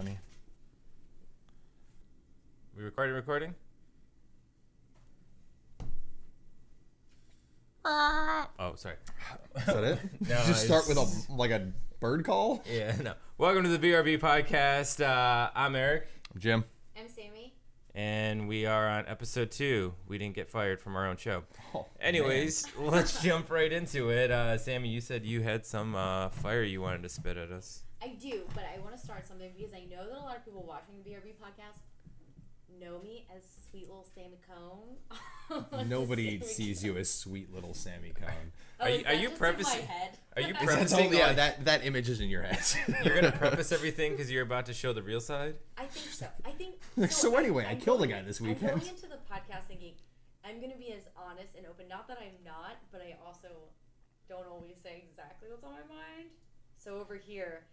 Funny. We recording? Oh, sorry. Is that it? No, just start with a bird call? Yeah, no. Welcome to the BRB podcast. I'm Eric. I'm Jim. I'm Sammie. And we are on episode 2. We didn't get fired from our own show. Oh, anyways, let's jump right into it. Sammie, you said you had some fire you wanted to spit at us. I do, but I want to start something because I know that a lot of people watching the BRB podcast know me as sweet little Sammie Kohn. Nobody sees you as sweet little Sammie Kohn. Oh, Are you prefacing? Are you prefacing? Yeah, that image is in your head. You're gonna preface everything because you're about to show the real side. I think so. I think. So anyway, I killed a guy this weekend. I'm going into the podcast thinking I'm gonna be as honest and open. Not that I'm not, but I also don't always say exactly what's on my mind. So over here,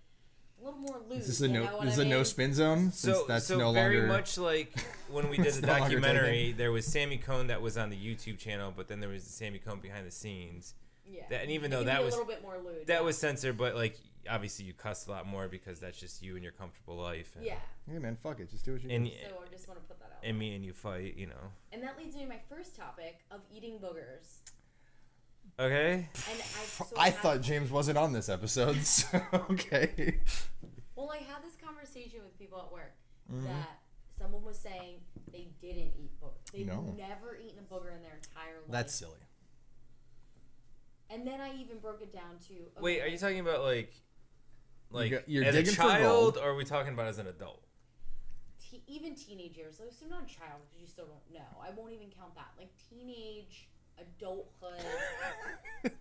a little more loose. Is this a no spin zone? So that's so no very longer... much like when we did the no documentary, there was Sammie Kohn that was on the YouTube channel, but then there was the Sammie Kohn behind the scenes. Yeah. And even though that was a little bit more lewd, that was censored, but like obviously you cuss a lot more because that's just you and your comfortable life. And, yeah. Yeah, man, fuck it, just do what you do. So I just want to put that out. And me and you fight, you know. And that leads me to my first topic of eating boogers. Okay. And I thought James wasn't on this episode, so okay. Well, I had this conversation with people at work that someone was saying they didn't eat boogers. They've never eaten a booger in their entire life. That's silly. And then I even broke it down to... Okay, wait, are you talking about like you're as a digging for child, gold. or are we talking about as an adult? even teenage years. So not a child because you still don't know. I won't even count that. Like teenage, adulthood,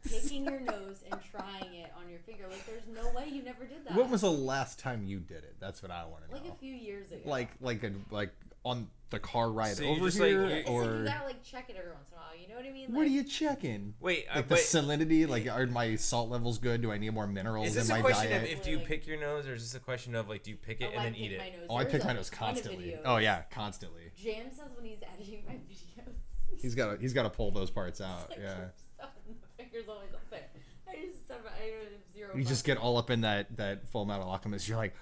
picking your nose and trying it on your finger. Like there's no way you never did that. When was the last time you did it? That's what I want to know. Like a few years ago. Like on the car ride So you over just, here, It's or like you gotta like check it every once in a while. You know what I mean? what are you checking? Wait, like the salinity. Like, are my salt levels good? Do I need more minerals is this in my a question diet? of if do you pick your nose, or is this a question of like do you pick it and then eat it? Oh, I pick my nose constantly. Oh yeah, constantly. James says when he's editing my videos. He's got to pull those parts out. Like, Yeah. The finger's always up there. I have zero. You just get all up in that Full Metal Alchemist. You're like,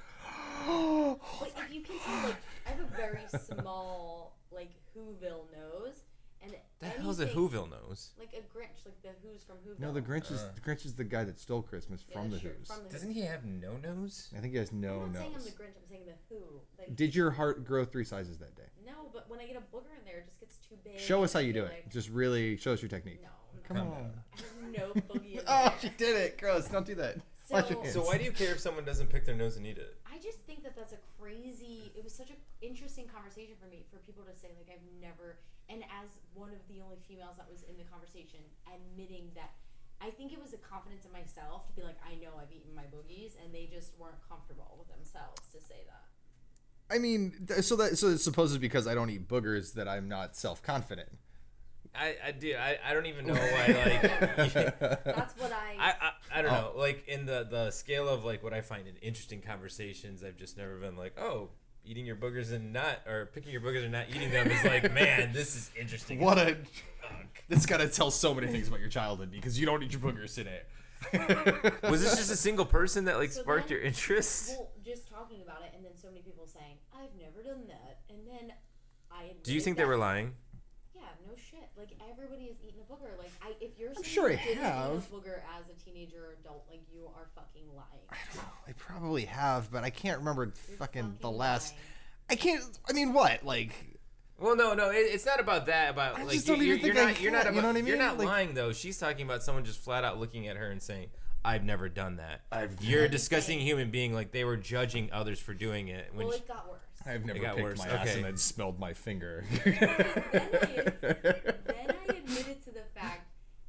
like if you can tell, like I have a very small like Whoville nose, and the hell's a Whoville nose? Like a Grinch, like the Who's from Whoville. No, the Grinch is the guy that stole Christmas from the Who's. Doesn't he have no nose? I think he has no I'm not nose. saying I'm the Grinch. I'm saying the Who. Like, did your heart grow 3 sizes that day? No, but when I get a booger in there, it just gets too big. Show us how you do it. Just really show us your technique. No, come on. I have no boogie in there. Oh, she did it. Gross. Don't do that. So why do you care if someone doesn't pick their nose and eat it? I just think that that's a crazy. It was such an interesting conversation for me, for people to say like I've never. And as one of the only females that was in the conversation, admitting that, I think it was a confidence in myself to be like, I know I've eaten my boogies, and they just weren't comfortable with themselves to say that. I mean, so it's supposed because I don't eat boogers that I'm not self-confident. I do. I don't even know why. Like, that's what I don't know. Like in the scale of like what I find in interesting conversations, I've just never been like, oh, eating your boogers and not, or picking your boogers and not eating them is like, man, this is interesting. This gotta tell so many things about your childhood because you don't eat your boogers today. Was this just a single person that like sparked your interest? Well, just talking about it, and then so many people saying, I've never done that, and then I. Do you think they were lying? Yeah, no shit. Like everybody has eaten a booger. Like if you're sure I didn't have. eat a booger as a teenager or adult, like you are fucking lying. I don't know. I probably have, but I can't remember fucking the last. Lying. I can't. I mean, what? Like. Well, no, it's not about that. About I like just don't even think I you're not can, you know what I mean? You're not Like, lying though. She's talking about someone just flat out looking at her and saying, "I've never done that." You're a disgusting human being. Like they were judging others for doing it. Well, it got worse. I've never picked my ass and then smelled my finger. then I admitted to the fact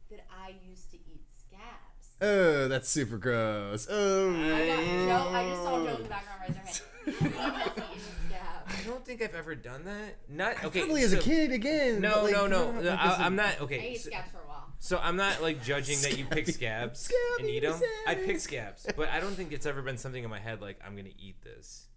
that I used to eat scabs. Oh, that's super gross. Oh. I just saw Joe in the background raise her hand. I used to eat scabs. I don't think I've ever done that. Not okay. Probably as a kid again. No, like, no. I'm not okay. I ate scabs for a while. So I'm not like judging that you pick scabs and eat them. I pick scabs, but I don't think it's ever been something in my head like I'm gonna eat this.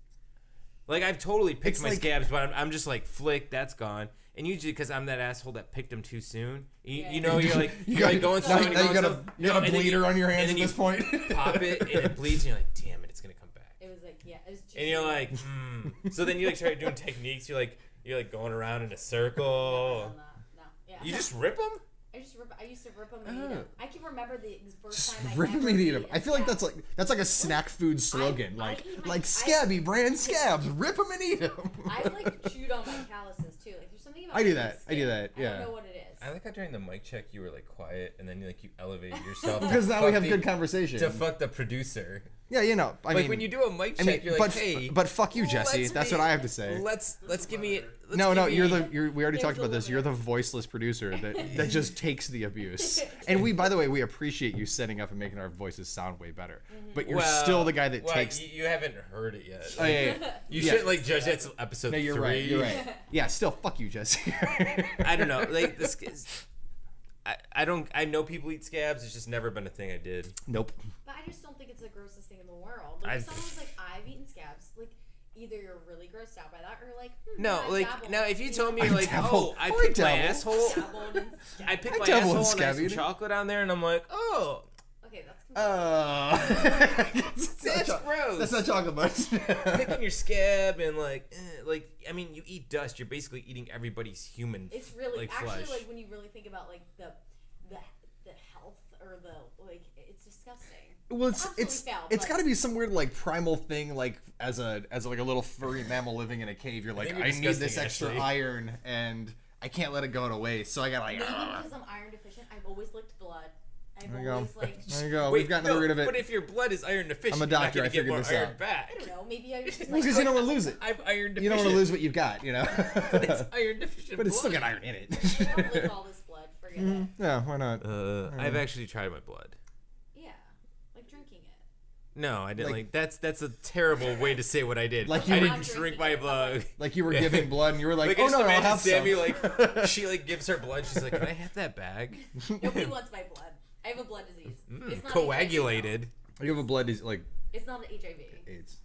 Like I've totally picked my scabs, but I'm just like flick, that's gone. And usually because I'm that asshole that picked them too soon. You know, you're like going through. Now you got a bleeder on your hands at this point. Pop it and it bleeds, and you're like, damn it, it's gonna come back. It was like Yeah, it was too And you're sweet. like, So then you like start doing techniques. You're like going around in a circle. No. Yeah. You just rip them? I used to rip them and eat them. I can remember the first Just time rip I them ever and eat ate them. a I feel like scab. that's like a snack food slogan. I Like eat my- Scabby brand scabs, rip them and eat them. I like chewed on my calluses too. Like there's something about I do eating that. I skin. do that. I Yeah. don't know what it is. I like how during the mic check you were like quiet and then you elevated yourself. Because to now we fuck have the- good conversation. To fuck the producer. Yeah, you know. I mean, When you do a mic check, you're like, hey. but fuck you, Jesse. let's That's be- what I have to say. Let's give me. No, give me- we already There's talked a about this. limit. You're the voiceless producer that just takes the abuse. And by the way, we appreciate you setting up and making our voices sound way better. But you're still the guy that takes. You haven't heard it yet. Oh, yeah. You Yeah. shouldn't judge that till episode 3. No, you're right. You're right. Yeah, still fuck you, Jesse. I don't know. This. I know people eat scabs. It's just never been a thing I did. Nope. But I just don't think it's the grossest thing in the world. Like, if someone's like, I've eaten scabs, like, either you're really grossed out by that or like, No, I've like dabbled. now if you told me I like, dabbled. I Oh, I picked my dabbled. asshole, Dabbled in I picked I my dabbled in asshole and I scab had some eating. chocolate on there, and I'm like, oh, Okay, that's that's gross. That's not chocolate much. Picking your scab and I mean, you eat dust. You're basically eating everybody's human. It's really actually flesh. like when you really think about like the health or it's disgusting. Well, absolutely foul, it's but- got to be some weird like primal thing, like as a little furry mammal living in a cave. You're like, think you're I need this disgusting, extra Ashley. iron, and I can't let it go to waste. So I got like. Maybe because I'm iron deficient, I've always licked blood. I've There you go. always like. There you go. Wait, We've gotten no, rid of it. But if your blood is iron deficient, I'm a you're not doctor, gonna I get figured more this iron out. back. I don't know. Maybe I was just Because like. you don't want to lose it. I'm iron deficient. You don't want to lose what you've got, you know. But it's iron deficient. But it's still blood. got iron in it. I don't lick all this blood. Forget it. Yeah, why not? I've actually tried my blood. Yeah, like drinking it. No, I didn't. Like- That's a terrible way to say what I did. Like you I were- didn't drink my blood. Like you were giving blood, and you were like, I oh just no, I'll imagine have Sammie some. she gives her blood. She's like, can I have that bag? Nobody wants my blood. I have a blood disease. It's not Coagulated. You have a blood disease, like HIV, though. It's not an HIV. AIDS.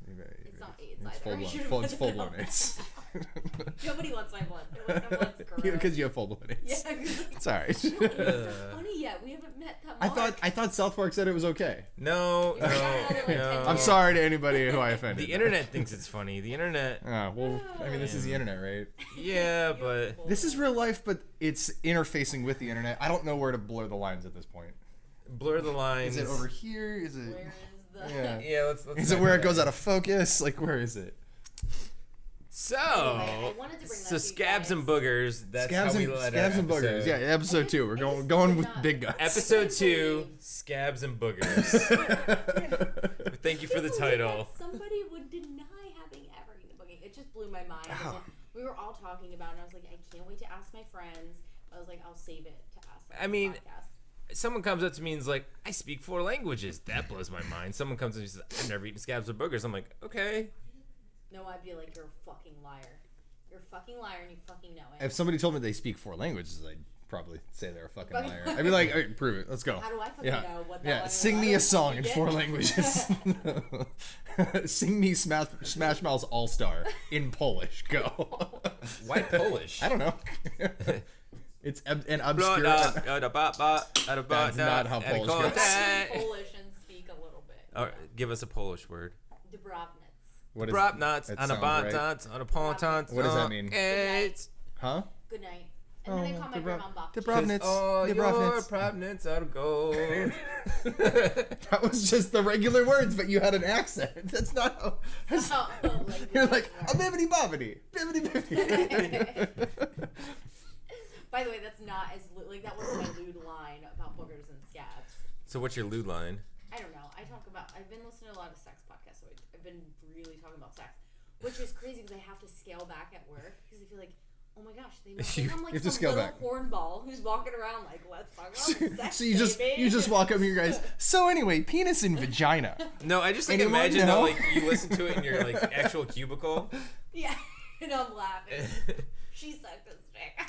It's not AIDS It's either. full I blown. should've It's put full that blown out. AIDS. Nobody wants my blood. They're like, my blood's gross. Because you have full blown AIDS. Yeah. It's alright. It's not funny yet. We haven't met that mark. I thought South Park said it was okay. No, You're not another, like, no. 10 I'm sorry to anybody who I offended. The internet thinks it's funny. The internet, Well, I mean, this is the internet, right? yeah, but This is real life, but it's interfacing with the internet. I don't know where to blur the lines at this point. blur the lines. Is it over here? Is it? Where is the? Yeah. Yeah, let's Is it talk where it about goes out of focus? Like, where is it? So, I wanted to bring that so to you scabs guys. and boogers. That's Scabs how we and let scabs our and boogers. episode. Yeah, episode 2. We're going with big guns. Episode 2, scabs and boogers. Thank you for the title. Somebody would deny having ever eaten a boogie. It just blew my mind. And Ow. then we were all talking about it, and I was like, I can't wait to ask my friends. I was like, I'll save it to ask them I on the mean, podcast. Someone comes up to me and is like, I speak 4 languages. That blows my mind. Someone comes to me and says, I've never eaten scabs or boogers. I'm like, okay. No, I'd be like, you're a fucking liar. You're a fucking liar, and you fucking know it. If somebody told me they speak 4 languages, I'd probably say they're a fucking liar. I'd be like, all right, prove it. Let's go. How do I fucking Yeah. know what that Yeah, language sing me a is? song in Yeah. 4 languages. Sing me Smash Mouth's All Star in Polish. Go. Why Polish? I don't know. It's an obscure. That's That's not how Polish goes. Speak Polish and speak a little bit. Give us a Polish word. Dobrovnitz. What is Brobnuts, that on a sounds bont, right. on a ponton. What does that mean? Huh? Good night. And then I call my grandma Bach. Dubrovnitz. Oh, your Dubrovnitz. Probnitz are gold. That was just the regular words, but you had an accent. That's not how. You're like, a bibbity bobbity. Bibbity bibbity. By the way, that's not as that wasn't my lewd line about boogers and scabs. So what's your lewd line? I don't know. I've been listening to a lot of sex podcasts, so I've been really talking about sex, which is crazy because I have to scale back at work because I feel like, oh my gosh, they must think I'm like You have to some scale little back. hornball who's walking around like, let's talk about sex, So you baby. just walk up here, guys. So anyway, penis and vagina. No, I just Anyone imagine know? though, you listen to it in your actual cubicle. Yeah, and I'm laughing. She sucked this dick.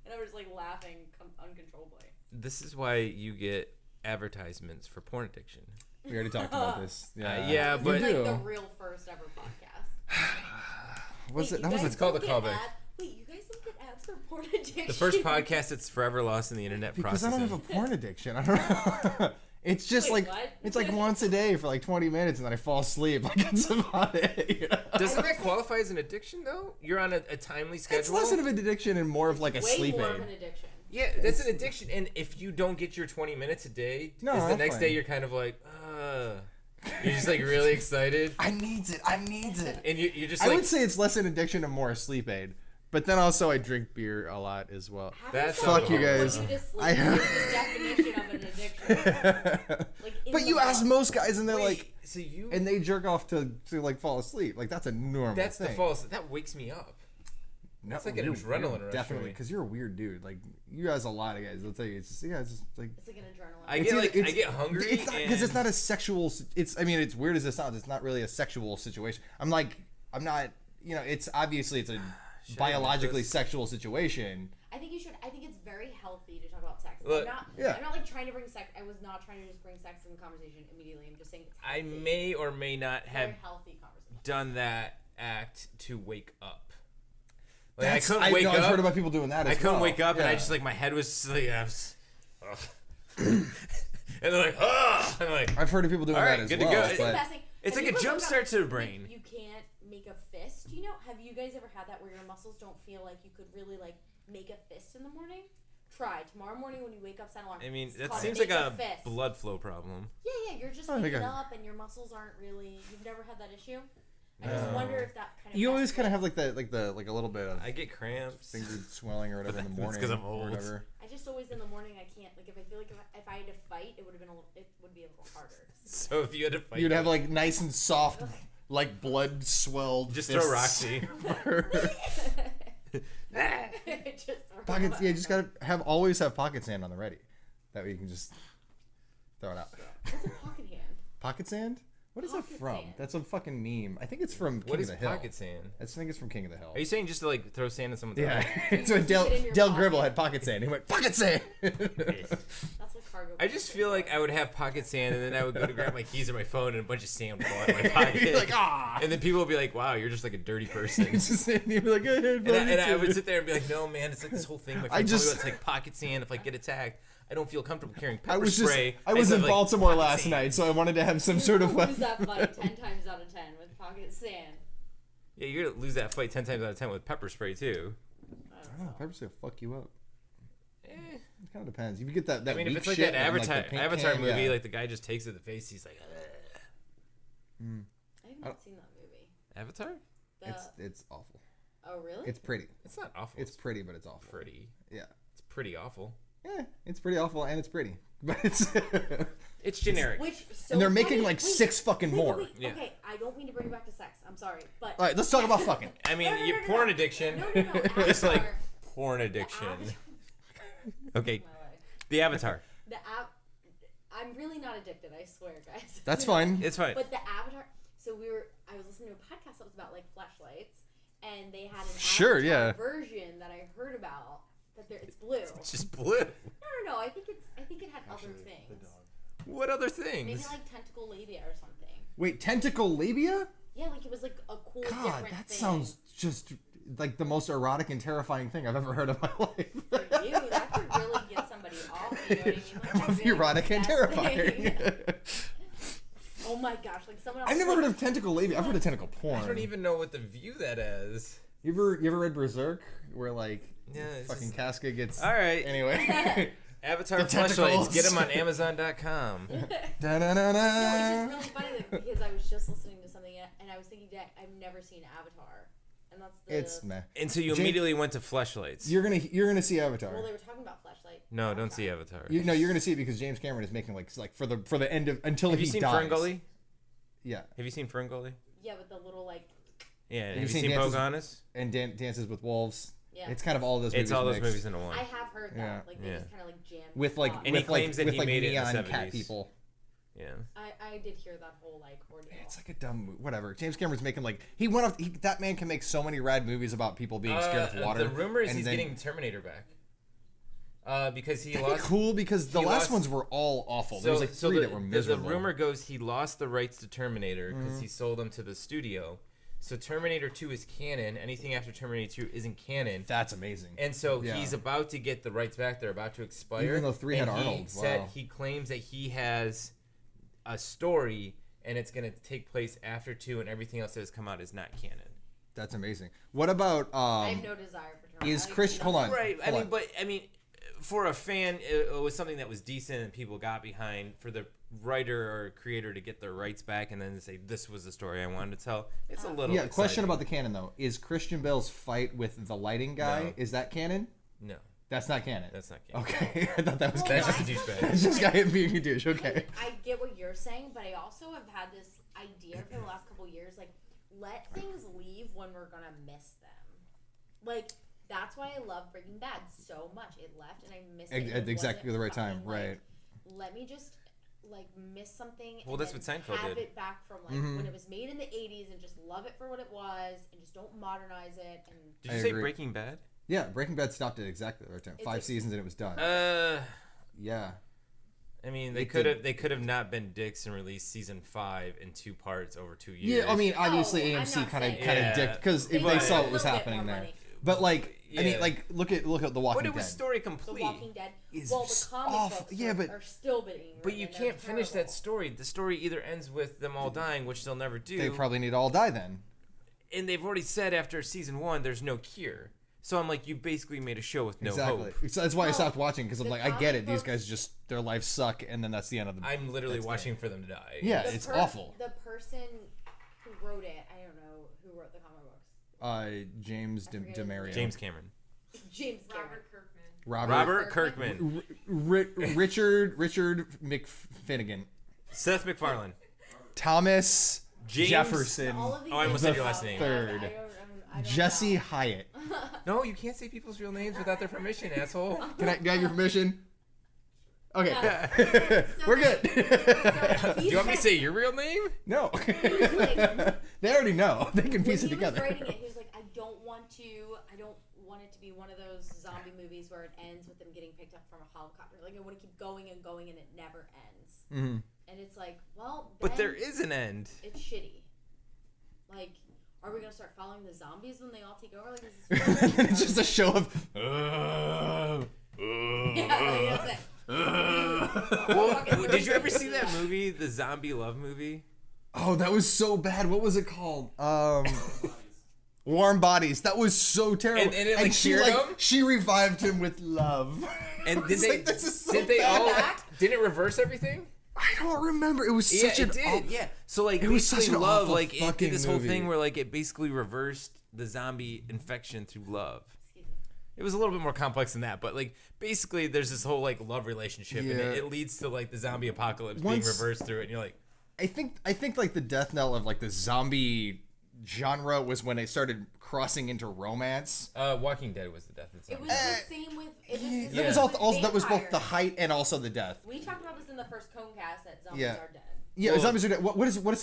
And I'm just laughing uncontrollably. This is why you get advertisements for porn addiction. We already talked about this. Yeah, yeah, This but is do. the real first ever podcast. Was Wait, it? That you was guys It's called don't a get callback. Wait, you guys don't get ads for porn addiction? The first podcast that's forever lost in the internet because I processing. don't have a porn addiction. I don't know. It's just Wait, like what? it's like once a day for like 20 minutes, and then I fall asleep. Like that's about it. You know? Doesn't that qualify as an addiction though? You're on a timely schedule. It's less of an addiction and more of like a Way sleep more aid. of an addiction. Yeah, that's an addiction. And if you don't get your 20 minutes a day, No, is the I'm next fine. day you're kind of like, you're just like really excited, I needs it. and you're just I like, would say it's less an addiction and more a sleep aid. But then also I drink beer a lot as well. That's Fuck you guys. I have the definition of an addiction. Like, But you ask most guys and they're wait, like, so you, and they jerk off to like fall asleep. Like that's a normal that's thing. the false. That wakes me up. No, That's like an you're adrenaline weird, rush definitely, for me. because you're a weird dude. Like you guys, a lot of guys. They'll tell you it's just it's just like It's like an adrenaline. I it's get either- like I get hungry. It's not because it's not a sexual. It's I mean it's weird as it sounds. It's not really a sexual situation. I'm not. You know, it's obviously it's a biologically sexual situation. I think you should. I think it's very healthy to talk about sex. Look, I'm not like trying to bring sex. I was not trying to just bring sex in the conversation immediately. I'm just saying it's I healthy. may or may not have Very healthy conversation. done that act to wake up. Like I couldn't I've wake up. heard about people doing that. I As couldn't well. wake up, and I Yeah. just like my head was just like, ugh. And they're like, oh, and I'm like, I've heard of people doing All right, that as good to well. go. It's the But best thing. It's Have like you a ever jump woke start up- to the brain. You can't make a fist. You know? Have you guys ever had that where your muscles don't feel like you could really like make a fist in the morning? Try tomorrow morning when you wake up. Set an alarm. I mean, It's that called seems make like a fist. blood flow problem. Yeah, you're just I think waking I- up and your muscles aren't really. You've never had that issue. I No. just wonder if that kind of. you always kind of have like a little bit of I get cramps. finger swelling or whatever in the That's morning. 'cause I'm or old. whatever. I just always in the morning I can't like if I feel like if I had to fight it would have been it would be a little harder. So if you had to fight, You'd have like nice and soft, like blood swelled. just fists. throw Roxy. Just Pockets. Yeah, you just gotta always have pocket sand on the ready. That way you can just throw it out. What's a pocket hand? Pocket sand? What is that Pocket from? sand. That's a fucking meme. I think it's from King What of is the Hill. pocket sand? I think it's from King of the Hill. Are you saying just to like throw sand in someone's Yeah, eye? it's when Del Keep it in your Del pocket. Gribble had pocket sand. He went pocket sand. That's what cargo. I just feel like I would have pocket sand, and then I would go to grab my keys or my phone, and a bunch of sand would fall out of my pocket. You're like ah. And then people would be like, "Wow, you're just like a dirty person." You'd be like, And I would sit there and be like, "No, man, it's like this whole thing. My friend told me just- about it's like pocket sand. If I get attacked, I don't feel comfortable carrying I pepper was just spray." I was said, in like, Baltimore pocket last sand. night, so I wanted to have some sort of lose weapon. that fight 10 times out of 10 with pocket sand. Yeah, you're gonna lose that fight 10 times out of 10 with pepper spray too. I don't Oh, know. pepper spray will fuck you up. Eh. It kind of depends. If you get that I mean, if weak it's like shit that and, Avatar, the paint Avatar can, movie, yeah. like the guy just takes it to the face, he's like, I have not seen that movie. Avatar? It's awful. Oh, really? It's pretty. It's not awful. It's pretty, but it's awful. pretty. Yeah. It's pretty awful. Yeah, it's pretty awful and it's pretty, but it's. It's generic. Which, so And they're making funny- like wait, 6 fucking more. Wait. Yeah. Okay, I don't mean to bring it back to sex. I'm sorry, but All right, let's talk about fucking. I mean, No, your porn addiction. No. Just like Avatar- porn addiction. Okay, My life. the Avatar. The app. I'm really not addicted. I swear, guys. That's fine. It's fine. But the Avatar. So I was listening to a podcast that was about like flashlights, and they had an Sure, Avatar yeah. version that I heard about. It's blue. It's just blue. No. I think it had other things. What other Maybe things? like tentacle labia or something. Wait, tentacle labia? Yeah, like it was like a cool God, different that thing. sounds just like the most erotic and terrifying thing I've ever heard in my life. For you, that could really get somebody off. You know what I mean? Like, that'd be, like, Erotic the and best terrifying. thing. Oh my gosh! Like someone else. I've never heard of tentacle labia. I've heard of tentacle porn. I don't even know what to view that as. You ever read Berserk, where like Yeah, it's fucking just- Casca gets. All right. Anyway. Avatar The flashlights. tentacles. Get them on Amazon.com. No, Da-na-na-na. it's just really funny because I was just listening to something and I was thinking that I've never seen Avatar, and that's the. It's meh. And so you James- immediately went to flashlights. You're gonna see Avatar. Well, they were talking about flashlight. No, don't see Avatar. You're gonna see it because James Cameron is making like for the end of until Have he you seen dies. Ferngully? Yeah, Have you seen Ferngully? Yeah, with the little like. Yeah. Have you you seen seen Dances- Pocahontas? and Dances with Wolves. Yeah. It's kind of all those. It's movies all those mixed. movies in a one. I have heard that. Yeah. Like they Yeah. just kind of like jammed. With like pop. And he with like claims that with he like made it in the neon cat 70s. people. Yeah. I did hear that whole like ordeal. It's like a dumb whatever. James Cameron's making like he went off. That man can make so many rad movies about people being scared of water. The rumor is and he's then- getting Terminator back. Because he That'd be lost. cool because the he last lost- ones were all awful. There was like 3 that were the miserable. rumor goes he lost the rights to Terminator because he sold them to the studio. So Terminator 2 is canon. Anything after Terminator 2 isn't canon. That's amazing. And so he's about to get the rights back. They're about to expire. Even though 3 had and Arnold. He said he claims that he has a story, and it's going to take place after 2, and everything else that has come out is not canon. That's amazing. What about I have no desire for Terminator. is Christian? Hold on. Right. Hold on. I mean, for a fan, it was something that was decent and people got behind. For the writer or creator to get their rights back and then to say this was the story I wanted to tell, it's a little. Yeah. exciting. Question about the canon though: is Christian Bale's fight with the lighting guy? No. Is that canon? No, That's not canon. that's not canon. Okay, I thought that was. That's canon. just a douchebag. That's just guy being a douche. Okay. I get what you're saying, but I also have had this idea for the last couple years, like, let things leave when we're gonna miss them. Like, that's why I love Breaking Bad so much. It left and I missed it. At exactly the right time, fucking, right? Let me just miss something. Well, that's what Seinfeld have did. it back from Mm-hmm. when it was made in the '80s and just love it for what it was and just don't modernize it. And Did I you say agree. Breaking Bad? Yeah, Breaking Bad stopped at exactly the right time. It's 5 like- seasons and it was done. Yeah. I mean, they It could did. have not been dicks and released season 5 in 2 parts over 2 years. Yeah, I mean, obviously I'm AMC not kind of saying that. dicked because They they wanted saw a what was little bit happening more there. money. But like, I mean, Yeah. like look at The Walking but it was Dead. story The complete. Walking Dead. Is Well, the comic awful. books Yeah, but- are still being But you written, and can't they're finish that terrible. story. The story either ends with them all dying, which they'll never do. They probably need to all die then. And they've already said after season 1 there's no cure. So I'm like, you basically made a show with no Exactly. hope. So that's why I Well, stopped watching because I'm the like, I get comic it. These books- guys just their lives suck, and then that's the end of the. I'm literally That's watching for them to die. Yeah, The it's awful. The person who wrote it, I don't know who wrote the comic books. James I forget his DeMario. name. James Cameron. James Cameron. Robert Kirkman. Richard McFinnigan. Seth MacFarlane. Thomas James- Jefferson. All of these Oh, I almost names said your are last out. name. Third. I don't Jesse know. Hyatt. No, you can't say people's real names without their permission, asshole. Can I get your permission? Okay. Yeah. We're good. Do you want me to say your real name? No. like- They already know. They can When piece it he was together. writing it, he was like, I don't want it to be one of those zombie movies where it ends with them getting picked up from a helicopter. Like, I want to keep going and going and it never ends. Mm-hmm. And it's like, well, But then there is an end. it's shitty. Like, are we going to start following the zombies when they all take over? Like, is this It's just a show of. yeah, like, that's it. Well, did you ever see that movie, the Zombie Love movie? Oh, that was so bad. What was it called? Warm Bodies. That was so terrible. And it, like, she cured him? she revived him with love. And I did was they? like, this is so did they bad. all? Did it reverse everything? I don't remember. It was such Yeah, an. it did. Yeah. So like, It was basically, such an love. awful Like, it fucking did this whole movie. thing where like it basically reversed the zombie infection through love. Excuse me. It was a little bit more complex than that, but like basically, there's this whole like love relationship, and Yeah. it leads to like the zombie apocalypse Once- being reversed through it, and you're like, I think like the death knell of like the zombie genre was when it started crossing into romance. Walking Dead was the death of It zombie. was the same with. It was the That same was with also that was both the vampires. height and also the death. We talked about this in the first Kohn cast that zombies Yeah. are dead. Yeah, Well- zombies are dead. What is Well, that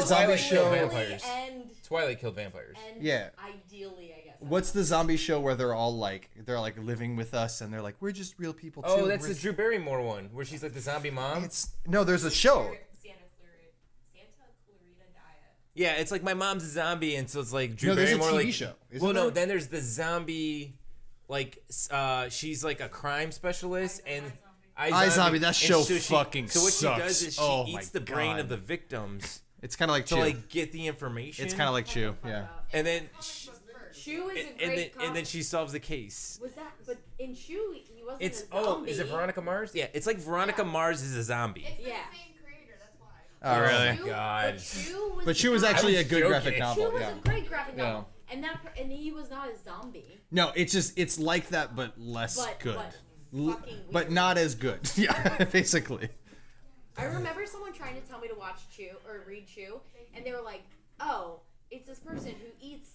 zombie Twilight show? killed Literally vampires. And Twilight killed vampires. Yeah. Ideally, I guess. What's the zombie show where they're like living with us and they're like we're just real people too. Oh, that's We're the Drew Barrymore one where she's like the zombie mom. It's no, there's a show. Santa Clarita Diet. Yeah, it's like my mom's a zombie, and so it's like Drew No, there's a Barrymore. TV like, show, isn't Well, no, there? then there's the zombie, like she's like a crime specialist, and iZombie, that and show so fucking So what sucks. she does is she Oh my eats the brain God. of the victims It's kind of like to Chew. like get the information. It's kind of like Chew. Yeah. and then Chew is a and great then and then she solves the case. Was that? But in Chew, he wasn't It's a zombie. is it Veronica Mars? Yeah, it's like Veronica Mars is a zombie. It's the Yeah. same creator, that's why. Oh really? Chew- God. But Chew was, But Chew was not- actually I a was good joking. graphic Chew novel. was Yeah. a great graphic Yeah. novel, and he was not a zombie, No, it's like that but less but good. but fucking weird. But not as good. Yeah, basically. I remember someone trying to tell me to watch Chew or read Chew, and they were like, "Oh, it's this person who eats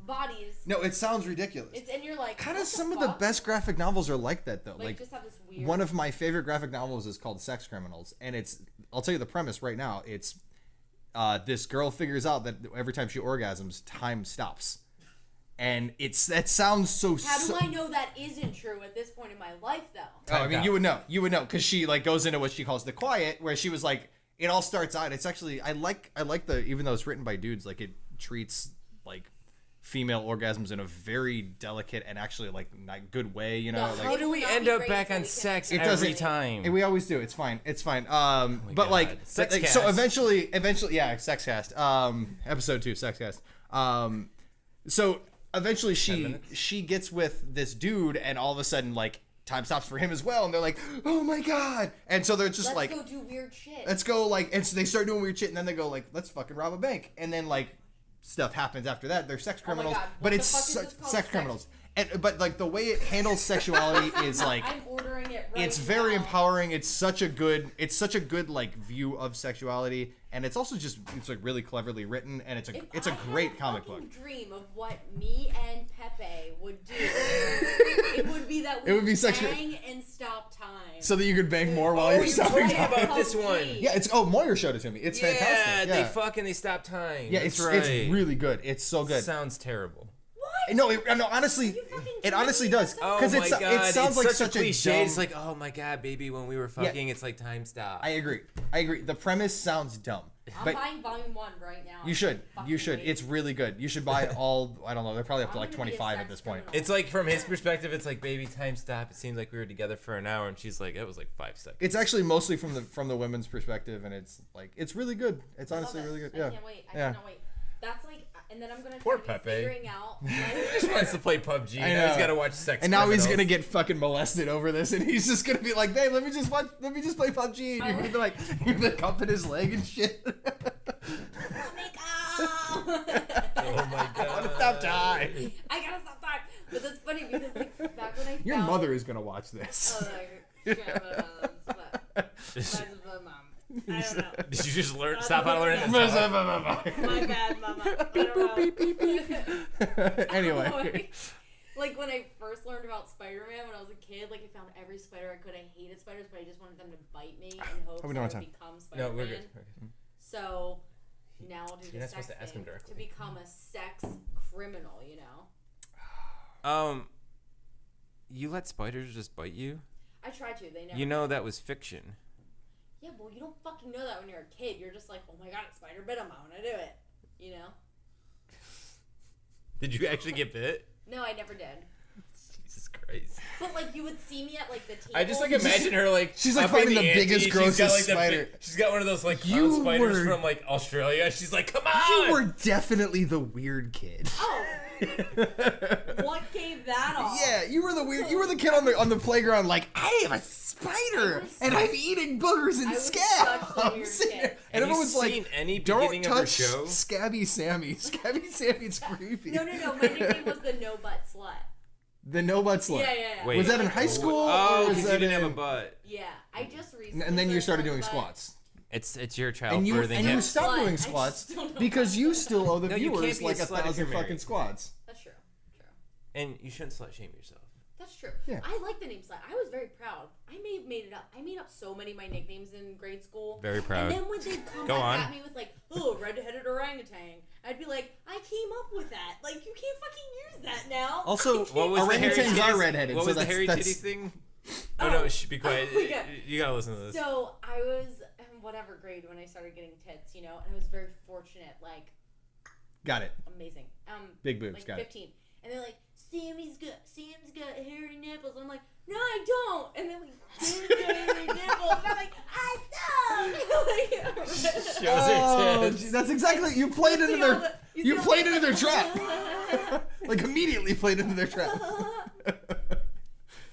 bodies." No, it sounds ridiculous. And you're like, Kind what of some of the fuck? best graphic novels are like that though. Like, Like just have this weird. one of my favorite graphic novels is called Sex Criminals, and I'll tell you the premise right now. It's this girl figures out that every time she orgasms, time stops, and that sounds so. How do I know that isn't true at this point in my life, though? Oh, I mean, you would know, because she like goes into what she calls the quiet, where she was like, it all starts out. It's actually I like the even though it's written by dudes, like it treats like female orgasms in a very delicate and actually like not good way, you know. No, Like, How do we end up back on sex every time? we always do. It's fine. It's fine. But God. like, Sex like cast. so eventually, yeah, sex cast. Episode 2, sex cast. So eventually, 10 minutes? she gets with this dude, and all of a sudden, like, time stops for him as well, and they're like, oh my god, and so they're just Let's like, go do weird shit. let's go, like, and so they start doing weird shit, and then they go like, let's fucking rob a bank, and then like stuff happens after that. They're sex criminals, God, but what it's the fuck is this called? sex criminals. And, but like the way it handles sexuality is like I'm ordering it right it's very now. empowering. It's such a good like view of sexuality, and it's also just it's like really cleverly written, and it's a great comic book. Dream of what me and Pepe would do. It would be that we It would be sexual- bang and stop time. So that you could bang more while Oh, you're you stopping told me time. about this one. Yeah, it's Moyer showed it to me. It's fantastic. Yeah, They fuck and they stop time. yeah, That's it's right. really good. It's so good. Sounds terrible. What? No, honestly, You fucking it honestly dreamy? does. Oh Because my god, it sounds it's like such a cliche. dumb. It's like, oh my god, baby, when we were fucking, it's like time stop. I agree. The premise sounds dumb, I'm but buying volume 1 right now. you should. Fucking You should. wait. It's really good. You should buy all. I don't know. They're probably up to I'm like gonna be a 25 at sex this point. criminal. It's like from his perspective, it's like, baby, time stop. It seemed like we were together for an hour, and she's like, it was like 5 seconds. It's actually mostly from the women's perspective, and it's like it's really good. It's honestly Love it. really good. I Yeah. can't wait. I Yeah. cannot wait. That's like, and then I'm gonna Poor try to be Pepe. figuring out. He just wants to play PUBG. I Now he's know. got to watch sex. And now he's criminals. gonna get fucking molested over this, and he's just gonna be like, "Babe, let me just play PUBG." And you're gonna be like, you're gonna cup in his leg and shit. Oh my I wanna god. stop time. I gotta stop time. But that's funny because like back when I Your found, mother is gonna watch this. Oh, like, mom. I don't know. Did you just learn? Stop how to learn My that? bad, mama. I don't know. Anyway. Like when I first learned about Spider-Man when I was a kid, like I found every spider I could. I hated spiders, but I just wanted them to bite me in hopes we that don't I have would time. become No, Spider-Man. we're good. We're good. So now I'll do You're the not sex supposed to ask him thing directly. to become a sex criminal, you know? You let spiders just bite you? I tried to. They never. You know that was fiction. Yeah, well, you don't fucking know that when you're a kid. You're just like, oh my god, a spider bit him. I want to do it. You know? Did you actually get bit? No, I never did. Jesus Christ. But like, you would see me at like the table. I just like imagine her like She's, like, up in finding the ante, biggest, she's got, grossest the spider. she's got one of those like You clown spiders were- from like Australia. She's like, come on. You were definitely the weird kid. Oh, what gave that off? Yeah, you were the weird. You were the kid on the playground, like I have a spider and I'm eating boogers and I was scabs. such the weird kid. And Have you everyone's seen like, any "Don't beginning of her touch show?" Scabby Sammie. Scabby Sammie's creepy." No. My nickname was the no butt slut. The no butt slut. Yeah. Wait. Was that in high school? Oh, or was because that you didn't have a in- butt. Yeah, I just recently. And then you started doing butt. squats. It's your And childbirthing you hip. stopped doing I squats still don't because know. you still owe the No, you can't viewers be like a slut if 1,000 you're fucking married. squats. That's true. And you shouldn't slut shame yourself. That's true. Yeah. I like the name slut. I was very proud. I may have made it up. I made up so many of my nicknames in grade school. Very proud. And then when they'd come Go back on. at me with like, oh, red-headed orangutan, I'd be like, I came up with that. Like, you can't fucking use that now. Also, What was the hairy orangutans titties? are redheaded. What so was the that's, hairy that's, titty thing? Oh no, be quiet. Oh my God. You gotta listen to this. So I was in whatever grade when I started getting tits, you know, and I was very fortunate, like, Got it. amazing. Big boobs, like got it. 15. And they're like, Sam's got hairy nipples. And I'm like, no, I don't. And they're like, Sam's got hairy nipples. And I'm like, I don't. Like, Shows her Oh, tits. gee, that's exactly you played into see all their the- you you see all played the- into their trap. Like immediately played into their trap.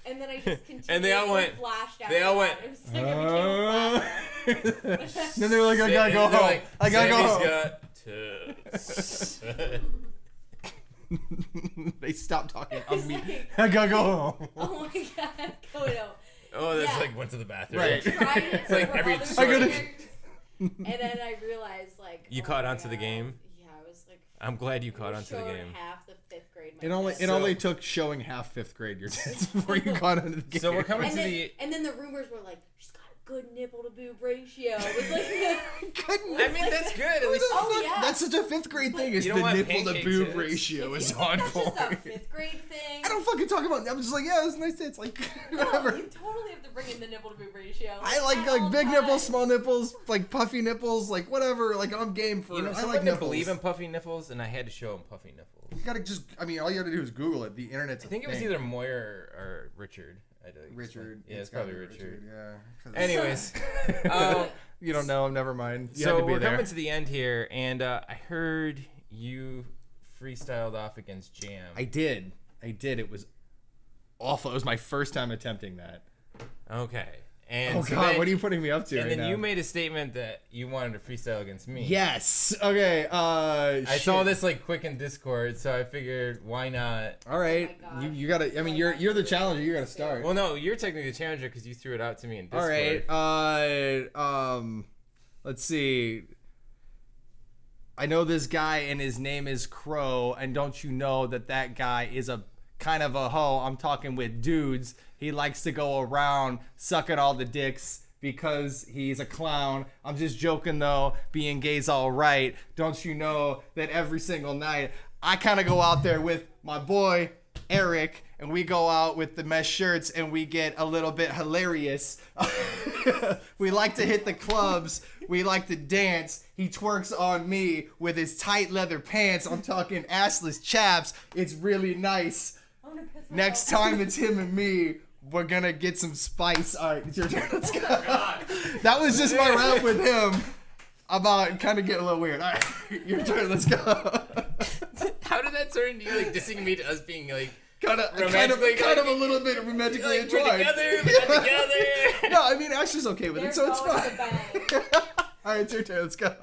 And then I just continued. And they all went- Flashed out they all went, It was like I became a flash. Then they were like, I gotta go They're home. like, I gotta go Sammy's home. got tits. They stopped talking. It's like- I gotta go home. Oh my god, going out. Oh, that's Yeah. like went to the bathroom. Right. Tried it It's like for every other I gotta- years, and then I realized like You oh caught my onto the God. game? Yeah, I was like. I'm glad you I caught was onto the showing game. Half the fifth grade. It only tits. it only took showing half fifth grade your tits before you got into the game. So we're coming And to then, the. and then the rumors were like, she's got a good nipple to boob ratio. It's like, I mean, that's good. At least. oh yeah. That's such a 5th grade thing. Is You the don't want nipple to pancake boob tits. ratio If is you think on that's just a point. 5th grade thing. I don't fucking talk about. I'm just like, yeah, it's nice tits. Like whatever. No, you totally have to bring in the nipple to boob ratio. I like at all big nipples, times. small nipples, like puffy nipples, like whatever. Like I'm game for. You know, I some like women nipples. believe in puffy nipples, and I had to show them puffy nipples. You gotta just. I mean, all you gotta do is Google it. The internet's. I think it was either Moyer or Richard. Richard. Yeah, it's probably Richard. Yeah. Anyways, You don't know him. Never mind. You had so to be we're there. coming to the end here, and I heard you freestyled off against Jam. I did. It was awful. It was my first time attempting that. Okay. And Oh so God, then- what are you putting me up to? And right then now? you made a statement that you wanted to freestyle against me. Yes. Okay. I saw this like quick in Discord, so I figured why not? All right. Oh my God. You gotta. I mean, you're the challenger. You gotta start. Well, no, you're technically the challenger because you threw it out to me in All Discord. right. Let's see. I know this guy and his name is Crow, and don't you know that guy is a kind of a hoe? I'm talking with dudes. He likes to go around sucking all the dicks because he's a clown. I'm just joking though. Being gay's all right. Don't you know that every single night I kind of go out there with my boy Eric, and we go out with the mesh shirts and we get a little bit hilarious. We like to hit the clubs. We like to dance. He twerks on me with his tight leather pants. I'm talking assless chaps. It's really nice. I'm gonna piss Next myself. time it's him and me, we're gonna get some spice. All right, it's your turn. Let's go. God. That was just my rap with him about kind of getting a little weird. All right, your turn. Let's go. How did that turn into you like dissing me to us being like Kind of Romantically, a little bit romantically like we're entwined. together, we're not together? No, I mean Ashley's okay with it, There's so it's always fine. a bang. All right, it's your turn. Let's go.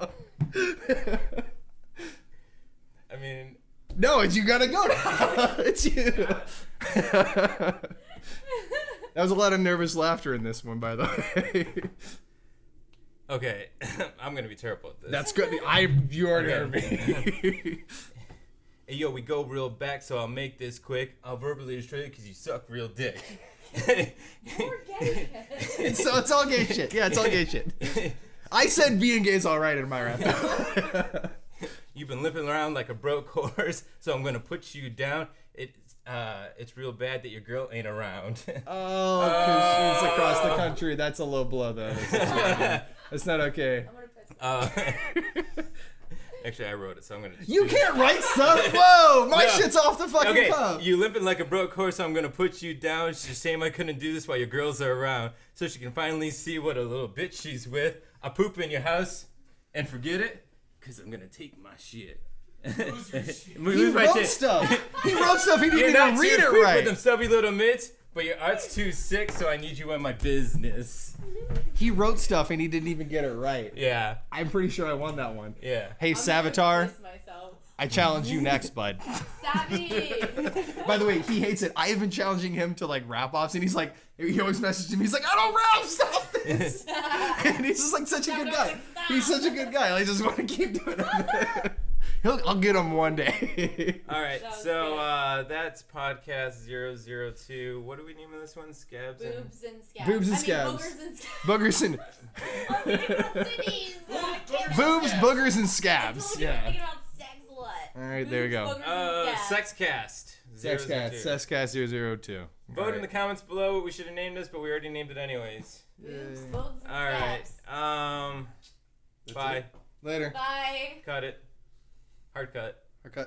I mean, No, it's you gotta go now. It's you. That was a lot of nervous laughter in this one, by the way. okay, I'm gonna be terrible at this. That's good. You already heard me. Hey, yo, we go real back, so I'll make this quick. I'll verbally destroy you because you suck real dick. You're gay. It's all gay shit. Yeah, it's all gay shit. I said being gay is all right in my rap. You've been limping around like a broke horse, so I'm gonna put you down. It's real bad that your girl ain't around. Oh, because she's across the country. That's a low blow, though. That's not okay. I'm gonna piss myself. Actually, I wrote it, so I'm gonna. Just You do can't write stuff. Whoa, my No. shit's off the fucking Okay, cuff. you limping like a broke horse, so I'm gonna put you down. She's saying I couldn't do this while your girls are around, so she can finally see what a little bitch she's with. I poop in your house and forget it, cause I'm gonna take my shit. He Lose my wrote shit. stuff. He wrote stuff. He You're didn't not even read too it quick right. with them stubby little mitts, but your art's too sick, so I need you in my business. He wrote stuff and he didn't even get it right. Yeah, I'm pretty sure I won that one. yeah. Hey, I'm gonna Savitar, piss myself. I challenge you next, bud. Savvy. By the way, he hates it. I have been challenging him to like rap offs, and he's like, he always messages me. He's like, I don't rap, stop this. And he's just like such a good guy. He's such a good guy. I just want to keep doing it. I'll get him one day. All right, That was so that's podcast 002. What do we name this one? Scabs and Boobs and scabs. Boobs and I mean, scabs. boogers and scabs. Boogers and I'm thinking about cities. I can't boobs, boogers, and I told scabs. you I'm Yeah. thinking about sex a lot. All right, there you go. Boobs, boogers, and scabs. Sexcast. Sexcast, 002. Sexcast 002. Vote in the comments below what we should have named this, but we already named it anyways. Boobs, boobs, and All right. scabs. Bye. Later. Bye. Cut it. Hard cut. Haircut.